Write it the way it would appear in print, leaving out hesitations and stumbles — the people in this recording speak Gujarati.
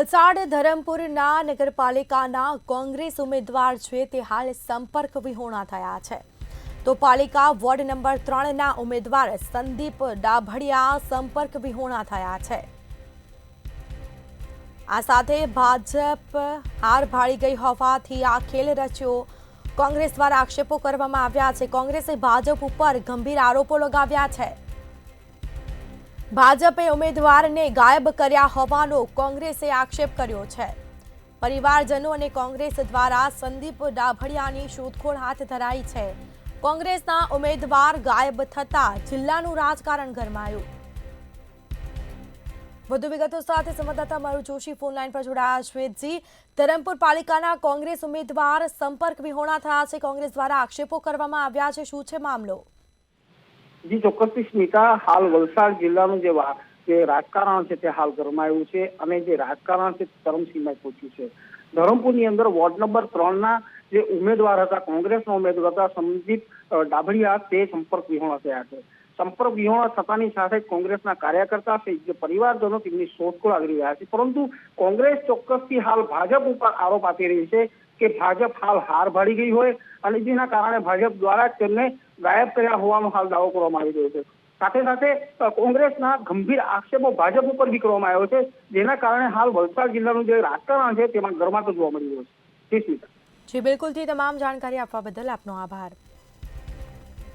વલસાડ ધરમપુરના નગરપાલિકાના કોંગ્રેસ ઉમેદવાર છે તે હાલ સંપર્ક વિહોણા થયા છે। તો પાલિકા વોર્ડ નંબર 3ના ઉમેદવાર સંદીપ ડાભડિયા સંપર્ક વિહોણા થયા છે। આ સાથે ભાજપ હાર ભાળી ગઈ હોવાથી આ ખેલ રચ્યો। કોંગ્રેસ દ્વારા આક્ષેપો કરવામાં આવ્યા છે। કોંગ્રેસે ભાજપ ઉપર ગંભીર આરોપો લગાવ્યા છે। ભાજપે ઉમેદવારને ગાયબ કર્યા હોવાનો કોંગ્રેસે આક્ષેપ કર્યો છે। પરિવારજનો અને કોંગ્રેસ દ્વારા સંદીપ ડાભડિયાની શોધખોળ હાથ ધરાઈ છે। કોંગ્રેસના ઉમેદવાર ગાયબ થતા જિલ્લાનું રાજકારણ ગરમાયું। વધુ વિગતો સાથે સંવાદદાતા મારું જોશી ફોન લાઈન પર જોડાયા છે। શ્વેતજી, ધરમપુર પાલિકાના કોંગ્રેસ ઉમેદવાર સંપર્ક વિહોણા થયા છે। કોંગ્રેસ દ્વારા આક્ષેપો કરવામાં આવ્યા છે। શું છે મામલો? જી ચોક્કસથી સ્મિતા, હાલ વલસાડ જિલ્લાનું જે રાજકારણ છે તે હાલ ગરમાયું છે અને જે રાજકારણ છે ચરમસીમાએ પહોંચ્યું છે। ધરમપુરની અંદર વોર્ડ નંબર 3ના જે ઉમેદવાર હતા, કોંગ્રેસના ઉમેદવાર હતા સંદીપ ડાભડિયા, તે સંપર્ક વિહોણા થયા છે। સંપર્ક વિહોણા થતાની સાથે કોંગ્રેસના કાર્યકર્તા જે પરિવારજનો તેમની શોધખોળ આવી રહ્યા છે, પરંતુ કોંગ્રેસ ચોક્કસથી હાલ ભાજપ ઉપર આરોપ આપી રહી છે કે ભાજપ હાલ હાર ભાળી ગઈ હોય અને જેના કારણે ભાજપ દ્વારા તેમને ગાયબ કર્યા હોવાનો હાલ દાવો કરવામાં આવી રહ્યો છે। સાથે સાથે કોંગ્રેસના ગંભીર આક્ષેપો ભાજપ ઉપર બી કરવામાં આવ્યો છે, જેના કારણે હાલ વલસાડ જિલ્લાનું જે રાજકારણ છે તેમાં ગરમાતો જોવા મળી રહ્યો છે। જી બિલકુલ, તમામ જાણકારી આપવા બદલ આપનો આભાર।